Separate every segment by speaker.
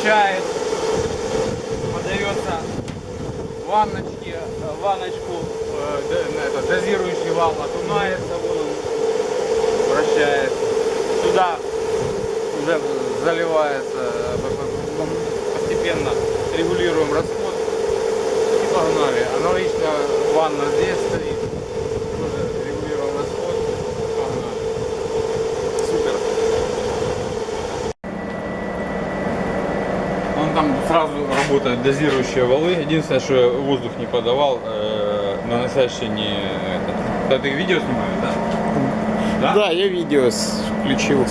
Speaker 1: включает, подается ванночку, дозирующий вал окунается, вон он вращает. Сюда уже заливается, постепенно регулируем расход и погнали. Аналогично ванна здесь стоит, тоже регулируем расход, погнали. Супер. Он там сразу работает дозирующие валы. Единственное, что воздух не подавал, наносящий не это. Да, ты видео снимаешь, да? Да?
Speaker 2: Да, я видео включил.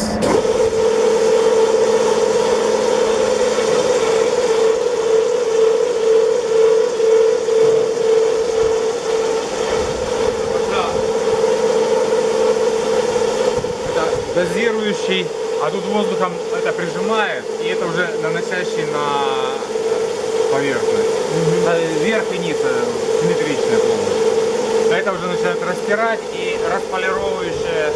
Speaker 1: Это дозирующий, а тут воздухом это прижимает, и это уже наносящий на поверхность. Вверх и низ симметричная полностью. Это уже начинает растирать, и располировывающая